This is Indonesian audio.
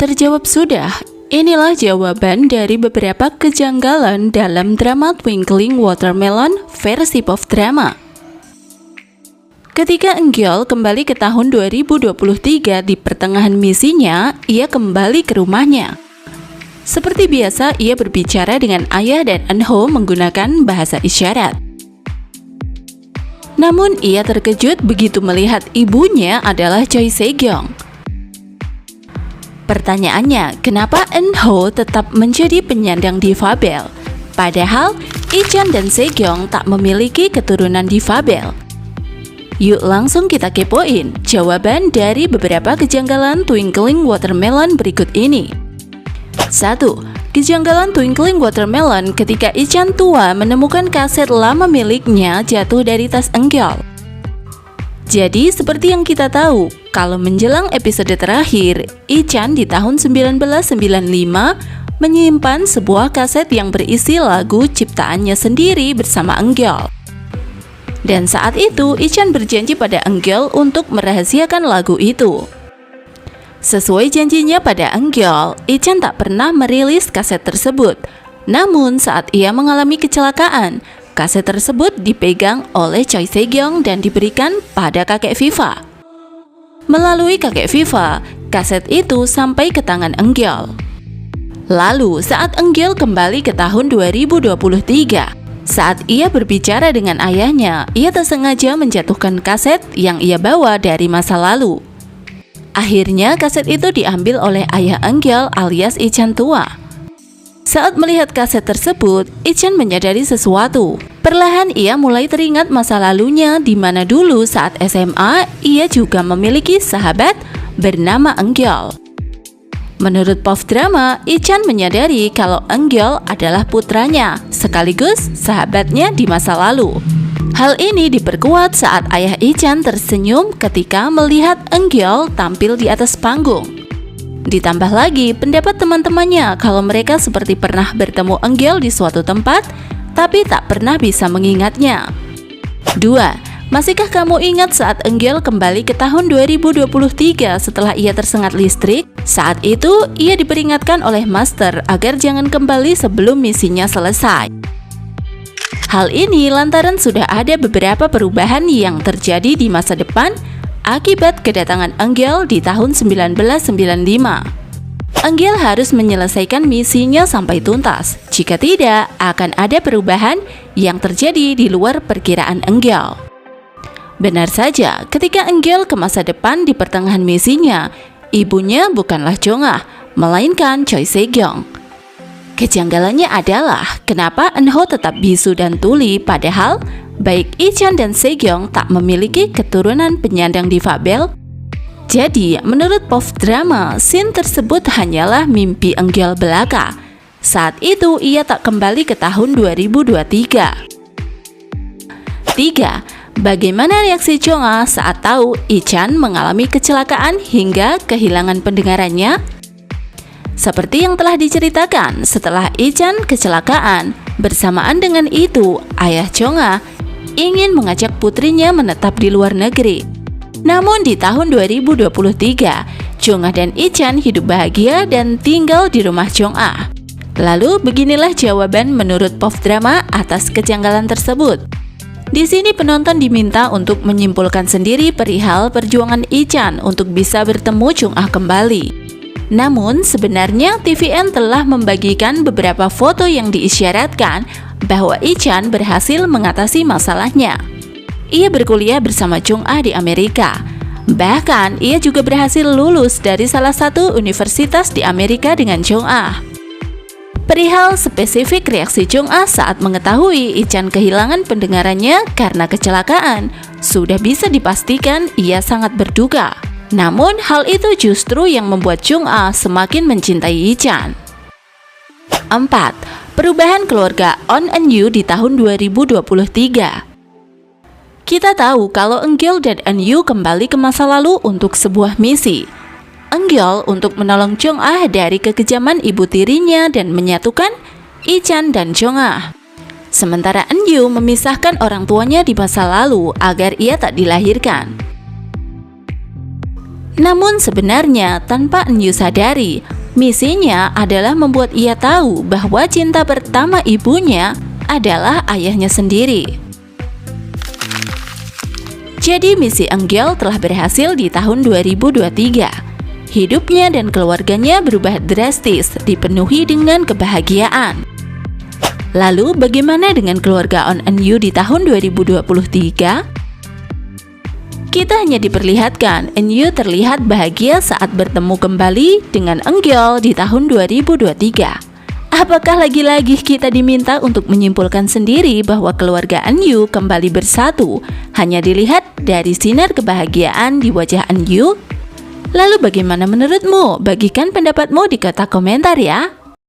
Terjawab sudah. Inilah jawaban dari beberapa kejanggalan dalam drama Twinkling Watermelon versi pop drama. Ketika Eungyul kembali ke tahun 2023 di pertengahan misinya, ia kembali ke rumahnya. Seperti biasa, ia berbicara dengan ayah dan Eunho menggunakan bahasa isyarat. Namun, ia terkejut begitu melihat ibunya adalah Choi Se-kyung. Pertanyaannya, kenapa Eunho tetap menjadi penyandang difabel? Padahal, Ichan dan Se-kyung tak memiliki keturunan difabel. Yuk langsung kita kepoin jawaban dari beberapa kejanggalan Twinkling Watermelon berikut ini. 1. Kejanggalan Twinkling Watermelon ketika Ichan tua menemukan kaset lama miliknya jatuh dari tas Eungyul. Jadi seperti yang kita tahu, kalau menjelang episode terakhir, Ichan di tahun 1995 menyimpan sebuah kaset yang berisi lagu ciptaannya sendiri bersama Eungyul. Dan saat itu, Ichan berjanji pada Eungyul untuk merahasiakan lagu itu. Sesuai janjinya pada Eungyul, Ichan tak pernah merilis kaset tersebut. Namun saat ia mengalami kecelakaan, kaset tersebut dipegang oleh Choi Se-kyung dan diberikan pada kakek Viva. Melalui kakek Viva, kaset itu sampai ke tangan Eungyul. Lalu saat Eungyul kembali ke tahun 2023, saat ia berbicara dengan ayahnya, ia tak sengaja menjatuhkan kaset yang ia bawa dari masa lalu. Akhirnya kaset itu diambil oleh ayah Eungyul alias Ichan tua. Saat melihat kaset tersebut, Ichan menyadari sesuatu. Perlahan ia mulai teringat masa lalunya di mana dulu saat SMA ia juga memiliki sahabat bernama Eungyul. Menurut pop drama, Ichan menyadari kalau Eungyul adalah putranya, sekaligus sahabatnya di masa lalu. Hal ini diperkuat saat ayah Ichan tersenyum ketika melihat Eungyul tampil di atas panggung. Ditambah lagi pendapat teman-temannya kalau mereka seperti pernah bertemu Eungyul di suatu tempat, tapi tak pernah bisa mengingatnya. 2. Masihkah kamu ingat saat Eungyul kembali ke tahun 2023 setelah ia tersengat listrik? Saat itu, ia diperingatkan oleh Master agar jangan kembali sebelum misinya selesai. Hal ini lantaran sudah ada beberapa perubahan yang terjadi di masa depan akibat kedatangan Eungyul di tahun 1995. Eungyul harus menyelesaikan misinya sampai tuntas. Jika tidak, akan ada perubahan yang terjadi di luar perkiraan Eungyul. Benar saja, ketika Eungyul ke masa depan di pertengahan misinya, ibunya bukanlah Jongah, melainkan Choi Se-kyung. Kejanggalannya adalah kenapa Eunho tetap bisu dan tuli padahal baik Ichan dan Se-kyung tak memiliki keturunan penyandang difabel. Jadi, menurut pop drama, scene tersebut hanyalah mimpi Eungyul belaka. Saat itu ia tak kembali ke tahun 2023. 3. Bagaimana reaksi Jongah saat tahu Ichan mengalami kecelakaan hingga kehilangan pendengarannya? Seperti yang telah diceritakan, setelah Ichan kecelakaan, bersamaan dengan itu, ayah Jongah ingin mengajak putrinya menetap di luar negeri. Namun di tahun 2023, Jongah dan Ichan hidup bahagia dan tinggal di rumah Jongah. Lalu beginilah jawaban menurut pop drama atas kejanggalan tersebut. Di sini penonton diminta untuk menyimpulkan sendiri perihal perjuangan Ichan untuk bisa bertemu Jongah kembali. Namun sebenarnya TVN telah membagikan beberapa foto yang diisyaratkan bahwa Ichan berhasil mengatasi masalahnya. Ia berkuliah bersama Jongah di Amerika. Bahkan ia juga berhasil lulus dari salah satu universitas di Amerika dengan Jongah. Perihal spesifik reaksi Jongah saat mengetahui Ichan kehilangan pendengarannya karena kecelakaan, sudah bisa dipastikan ia sangat berduka. Namun hal itu justru yang membuat Jongah semakin mencintai Ichan. 4. Perubahan keluarga On Eun-yu di tahun 2023. Kita tahu kalau Eungyul dan Eun-yu kembali ke masa lalu untuk sebuah misi. Eungyul untuk menolong Jongah dari kekejaman ibu tirinya dan menyatukan Ichan dan Jongah. Sementara Eun-yu memisahkan orang tuanya di masa lalu agar ia tak dilahirkan. Namun sebenarnya tanpa Enyu sadari, misinya adalah membuat ia tahu bahwa cinta pertama ibunya adalah ayahnya sendiri. Jadi misi Eungyul telah berhasil di tahun 2023. Hidupnya dan keluarganya berubah drastis, dipenuhi dengan kebahagiaan. Lalu bagaimana dengan keluarga On Eun-yu di tahun 2023? Kita hanya diperlihatkan Eun-yu terlihat bahagia saat bertemu kembali dengan Eungyul di tahun 2023. Apakah lagi-lagi kita diminta untuk menyimpulkan sendiri bahwa keluarga Eun-yu kembali bersatu hanya dilihat dari sinar kebahagiaan di wajah Eun-yu? Lalu bagaimana menurutmu? Bagikan pendapatmu di kotak komentar ya.